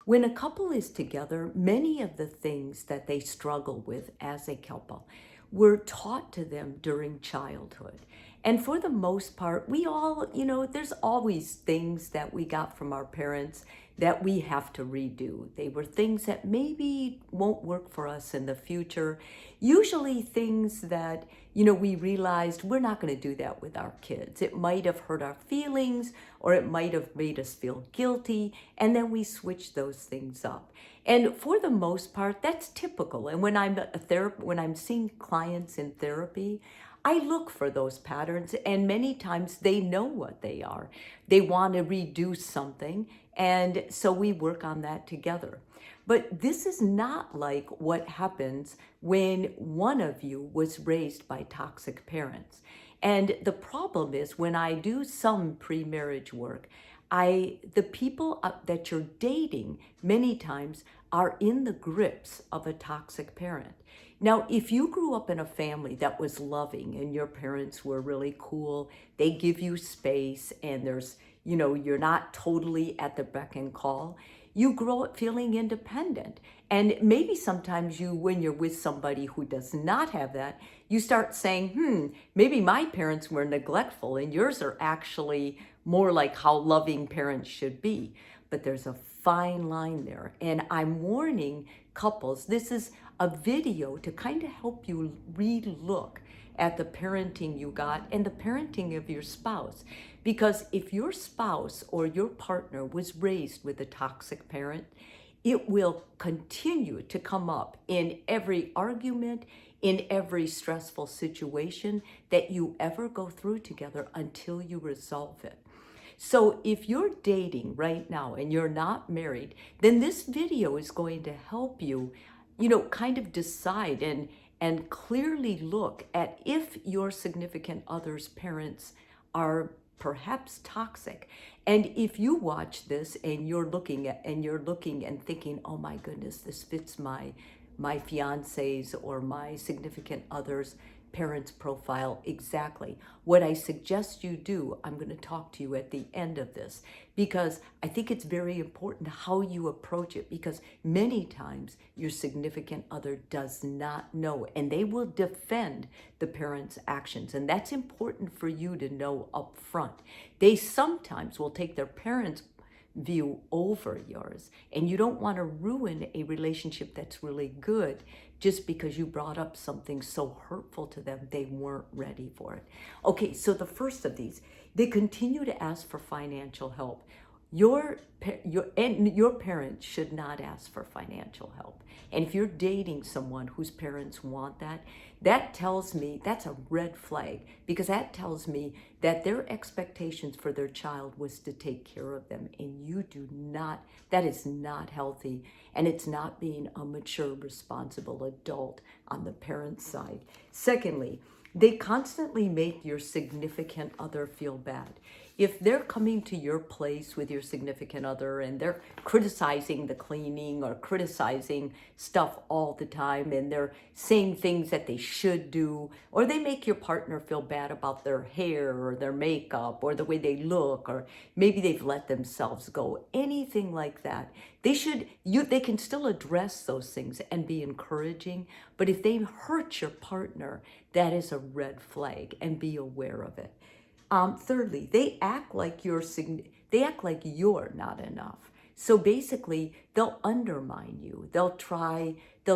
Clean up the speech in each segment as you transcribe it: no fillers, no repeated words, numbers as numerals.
When a couple is together, many of the things that they struggle with as a couple were taught to them during childhood. And for the most part, we all, there's always things that we got from our parents that we have to redo. They were things that maybe won't work for us in the future. Usually things that, we realized we're not going to do that with our kids. It might have hurt our feelings or it might have made us feel guilty. And then we switch those things up. And for the most part, that's typical. And when I'm seeing clients in therapy, I look for those patterns, and many times they know what they are. They want to redo something, and so we work on that together. But this is not like what happens when one of you was raised by toxic parents. And the problem is when I do some pre-marriage work, the people that you're dating many times are in the grips of a toxic parent. Now, if you grew up in a family that was loving and your parents were really cool, they give you space and you're not totally at the beck and call, you grow up feeling independent. And maybe sometimes when you're with somebody who does not have that, you start saying, maybe my parents were neglectful and yours are actually more like how loving parents should be. But there's a fine line there. And I'm warning couples, this is a video to kind of help you re-look at the parenting you got and the parenting of your spouse. Because if your spouse or your partner was raised with a toxic parent, it will continue to come up in every argument, in every stressful situation that you ever go through together until you resolve it. So if you're dating right now and you're not married, then this video is going to help you, kind of decide and clearly look at if your significant other's parents are perhaps toxic. And if you watch this and you're looking and thinking, oh my goodness, this fits my fiance's or my significant other's parents profile exactly. What I suggest you do, I'm going to talk to you at the end of this, because I think it's very important how you approach it, because many times your significant other does not know and they will defend the parents' actions. And that's important for you to know up front. They sometimes will take their parents' view over yours, and you don't want to ruin a relationship that's really good just because you brought up something so hurtful to them they weren't ready for it. Okay, so the first of these, they continue to ask for financial help. Your parents should not ask for financial help. And if you're dating someone whose parents want that, that tells me that's a red flag, because that tells me that their expectations for their child was to take care of them, and you do not. That is not healthy, and it's not being a mature, responsible adult on the parent's side. Secondly, they constantly make your significant other feel bad. If they're coming to your place with your significant other and they're criticizing the cleaning or criticizing stuff all the time, and they're saying things that they should do, or they make your partner feel bad about their hair or their makeup or the way they look, or maybe they've let themselves go, anything like that, they can still address those things and be encouraging. But if they hurt your partner, that is a red flag, and be aware of it. Thirdly, they act like you're not enough. So basically, they'll undermine you. They'll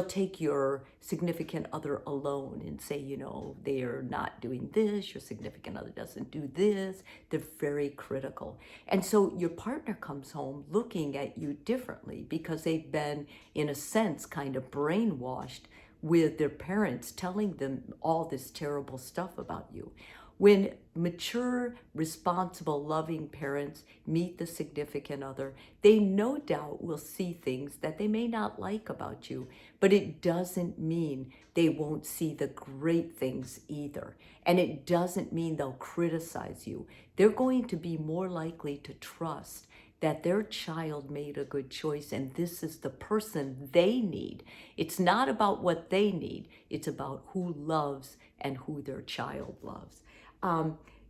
take your significant other alone and say, they're not doing this, your significant other doesn't do this. They're very critical. And so your partner comes home looking at you differently because they've been, in a sense, kind of brainwashed with their parents telling them all this terrible stuff about you. When mature, responsible, loving parents meet the significant other, they no doubt will see things that they may not like about you, but it doesn't mean they won't see the great things either. And it doesn't mean they'll criticize you. They're going to be more likely to trust that their child made a good choice and this is the person they need. It's not about what they need. It's about who loves and who their child loves.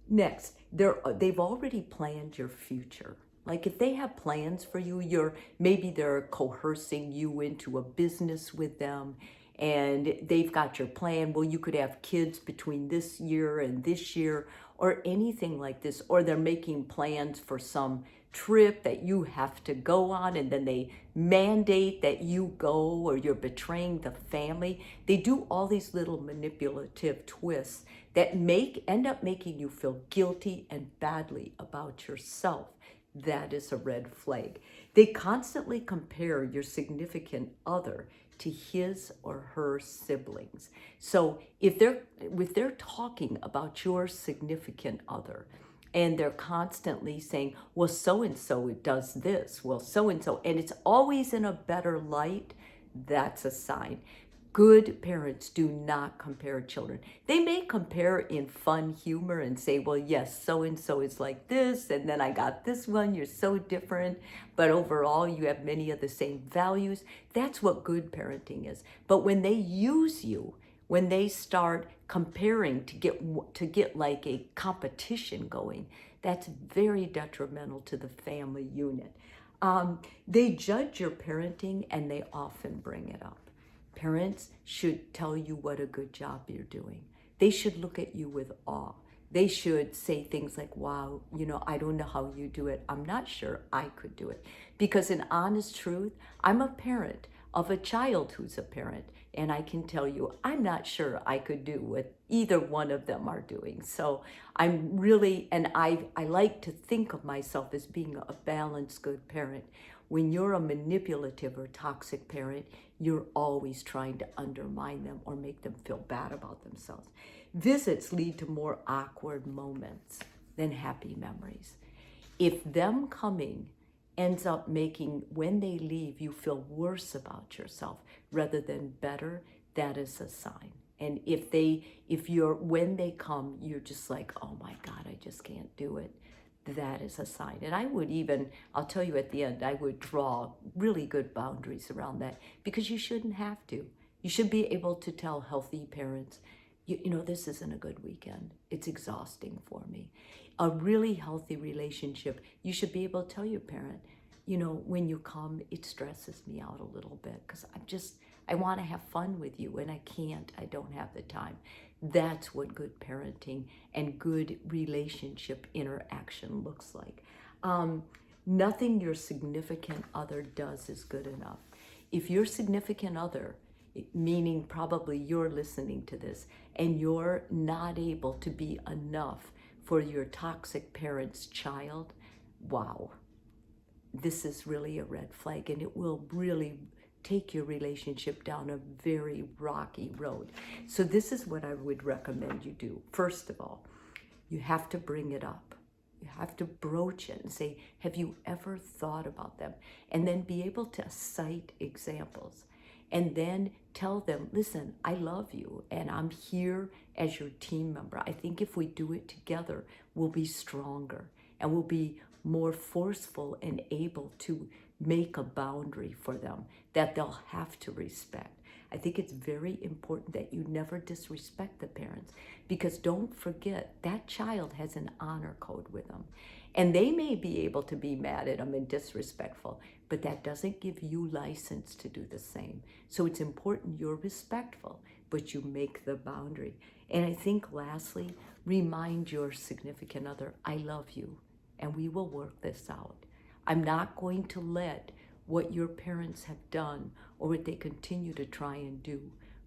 Next, they've already planned your future. Like if they have plans for you, maybe they're coercing you into a business with them and they've got your plan. Well, you could have kids between this year and this year or anything like this, or they're making plans for some trip that you have to go on and then they mandate that you go or you're betraying the family. They do all these little manipulative twists that end up making you feel guilty and badly about yourself. That is a red flag. They constantly compare your significant other to his or her siblings. So if they're talking about your significant other and they're constantly saying, well, so and so does this, well, so and so, and it's always in a better light, that's a sign. Good parents do not compare children. They may compare in fun humor and say, well, yes, so and so is like this, and then I got this one, you're so different, but overall you have many of the same values. That's what good parenting is. But when they use you, when they start comparing to get like a competition going, that's very detrimental to the family unit. They judge your parenting and they often bring it up. Parents should tell you what a good job you're doing. They should look at you with awe. They should say things like, wow, I don't know how you do it. I'm not sure I could do it. Because in honest truth, I'm a parent of a child who's a parent. And I can tell you, I'm not sure I could do what either one of them are doing. So I'm really, and I like to think of myself as being a balanced, good parent. When you're a manipulative or toxic parent, you're always trying to undermine them or make them feel bad about themselves. Visits lead to more awkward moments than happy memories. If them coming ends up making, when they leave, you feel worse about yourself rather than better, that is a sign. And when they come, you're just like, oh my God, I just can't do it, that is a sign. And I'll tell you at the end, I would draw really good boundaries around that because you shouldn't have to. You should be able to tell healthy parents, this isn't a good weekend. It's exhausting for me. A really healthy relationship, you should be able to tell your parent, when you come, it stresses me out a little bit because I want to have fun with you and I don't have the time. That's what good parenting and good relationship interaction looks like. Nothing your significant other does is good enough. If your significant other, meaning probably you're listening to this, and you're not able to be enough for your toxic parent's child, wow, this is really a red flag, and it will really take your relationship down a very rocky road. So this is what I would recommend you do. First of all, you have to bring it up. You have to broach it and say, have you ever thought about them? And then be able to cite examples. And then tell them, listen, I love you and I'm here as your team member. I think if we do it together, we'll be stronger and we'll be more forceful and able to make a boundary for them that they'll have to respect. I think it's very important that you never disrespect the parents, because don't forget that child has an honor code with them. And they may be able to be mad at them and disrespectful, but that doesn't give you license to do the same. So it's important you're respectful, but you make the boundary. And I think lastly, remind your significant other, I love you and we will work this out. I'm not going to let what your parents have done or what they continue to try and do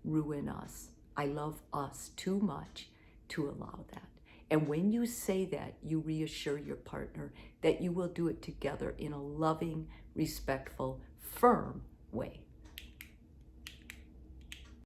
ruin us. I love us too much to allow that. And when you say that, you reassure your partner that you will do it together in a loving, respectful, firm way.